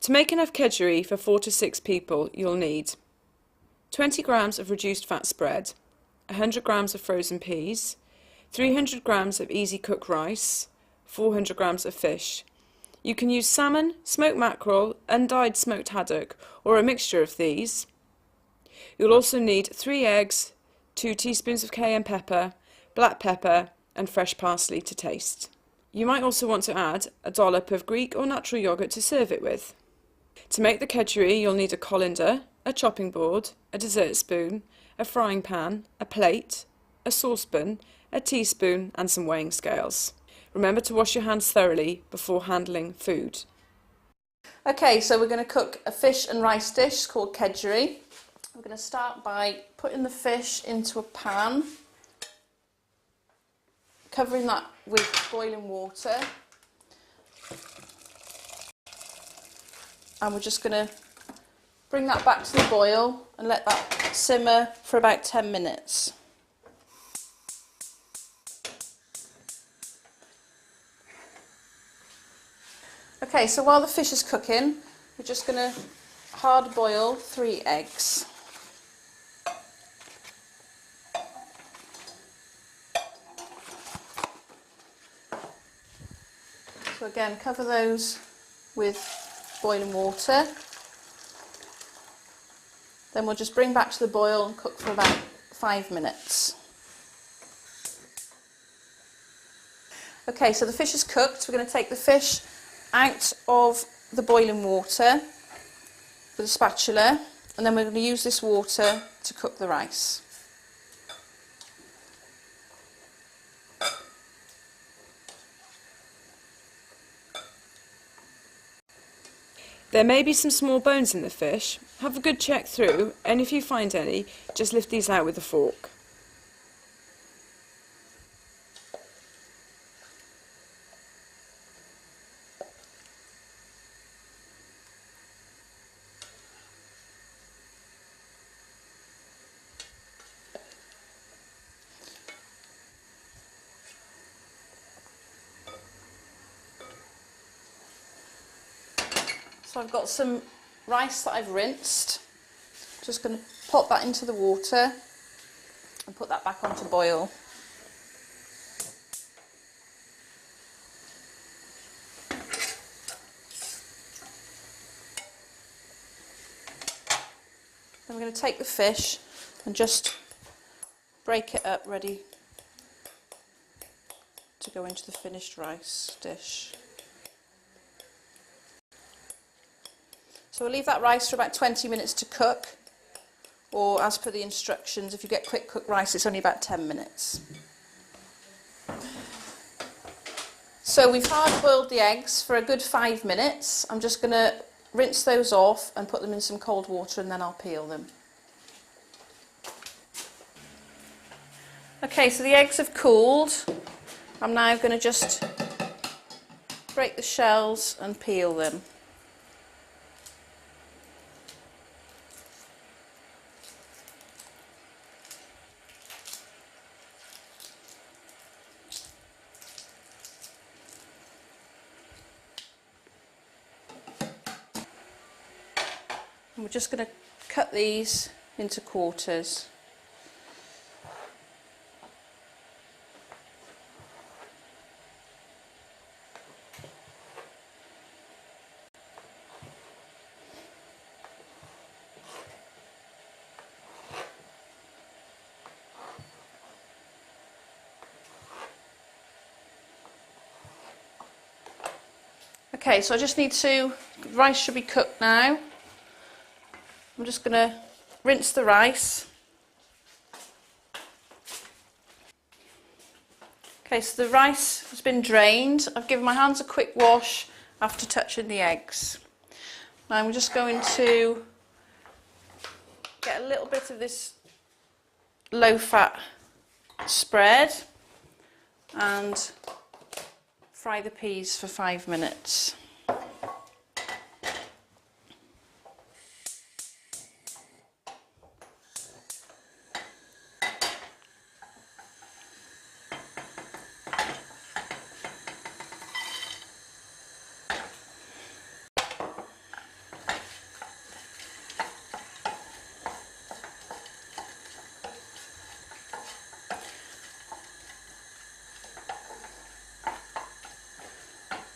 To make enough kedgeree for 4 to 6 people, you'll need 20 grams of reduced fat spread, 100 grams of frozen peas, 300 grams of easy cook rice, 400 grams of fish. You can use salmon, smoked mackerel, undyed smoked haddock, or a mixture of these. You'll also need 3 eggs, 2 teaspoons of cayenne pepper, black pepper, and fresh parsley to taste. You might also want to add a dollop of Greek or natural yogurt to serve it with. To make the kedgeree, you'll need a colander, a chopping board, a dessert spoon, a frying pan, a plate, a saucepan, a teaspoon, and some weighing scales. Remember to wash your hands thoroughly before handling food. Okay, so we're going to cook a fish and rice dish called kedgeree. We're going to start by putting the fish into a pan, covering that with boiling water, and we're just going to bring that back to the boil and let that simmer for about 10 minutes. Okay, so while the fish is cooking, we're just going to hard boil 3 eggs. So again, cover those with boiling water. Then we'll just bring back to the boil and cook for about 5 minutes. Okay, so the fish is cooked. We're going to take the fish out of the boiling water with a spatula, and then we're going to use this water to cook the rice. There may be some small bones in the fish. Have a good check through, and if you find any, just lift these out with a fork. So I've got some rice that I've rinsed. Just going to pop that into the water and put that back on to boil. Then I'm going to take the fish and just break it up, ready to go into the finished rice dish. So we'll leave that rice for about 20 minutes to cook, or as per the instructions, if you get quick cooked rice, it's only about 10 minutes. So we've hard boiled the eggs for a good 5 minutes. I'm just going to rinse those off and put them in some cold water, and then I'll peel them. Okay, so the eggs have cooled. I'm now going to just break the shells and peel them. And we're just going to cut these into quarters. Okay, so I just need to, the rice should be cooked now. I'm just going to rinse the rice. Okay, so the rice has been drained. I've given my hands a quick wash after touching the eggs. Now I'm just going to get a little bit of this low-fat spread and fry the peas for 5 minutes.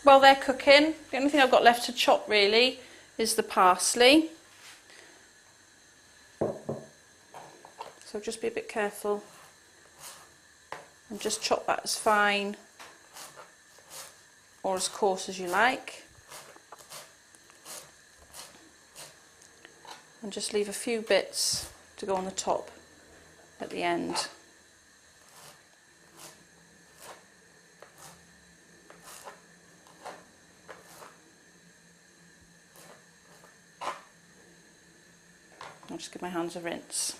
while they're cooking, the only thing I've got left to chop really is the parsley. So just be a bit careful and just chop that as fine or as coarse as you like. And just leave a few bits to go on the top at the end. I'll just give my hands a rinse.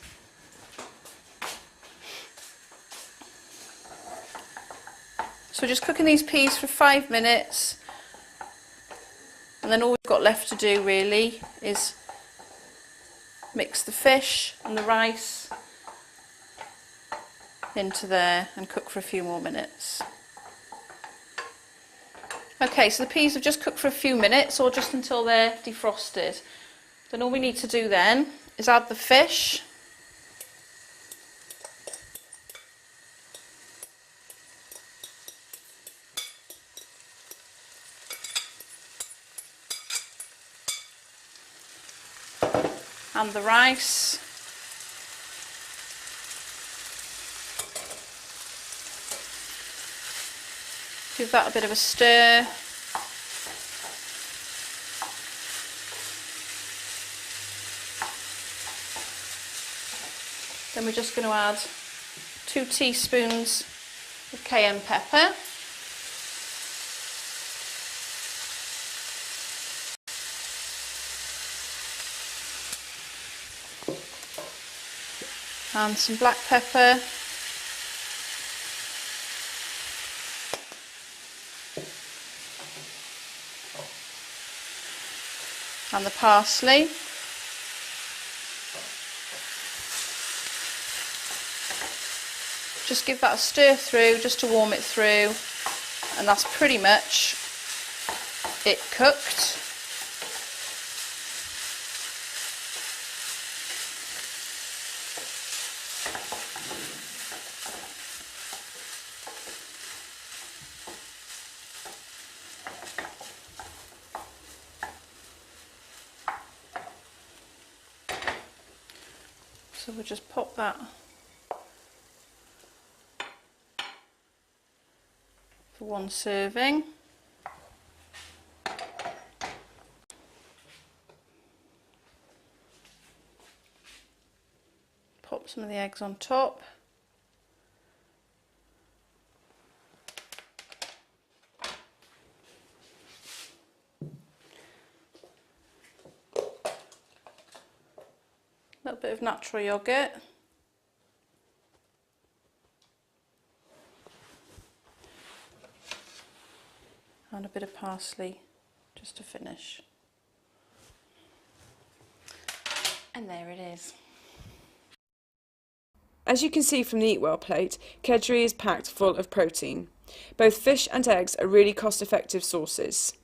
So we're just cooking these peas for 5 minutes, and then all we've got left to do really is mix the fish and the rice into there and cook for a few more minutes. Okay, so the peas have just cooked for a few minutes, or just until they're defrosted. Then all we need to do then is add the fish. And the rice. Give that a bit of a stir. Then we're just going to add 2 teaspoons of cayenne pepper. And some black pepper. And the parsley. Just give that a stir through just to warm it through, and that's pretty much it cooked. So we'll just pop that for 1 serving. Pop some of the eggs on top. A little bit of natural yogurt. And a bit of parsley just to finish. And there it is. As you can see from the Eat Well plate, Kedgeree is packed full of protein. Both fish and eggs are really cost-effective sources.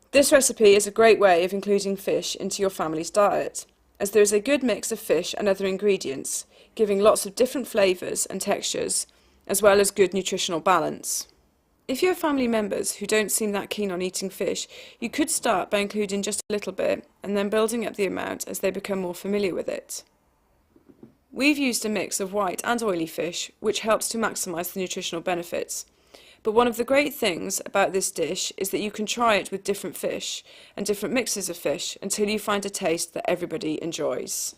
This recipe is a great way of including fish into your family's diet, as there is a good mix of fish and other ingredients, giving lots of different flavours and textures, as well as good nutritional balance. If you have family members who don't seem that keen on eating fish, you could start by including just a little bit and then building up the amount as they become more familiar with it. We've used a mix of white and oily fish, which helps to maximise the nutritional benefits. But one of the great things about this dish is that you can try it with different fish and different mixes of fish until you find a taste that everybody enjoys.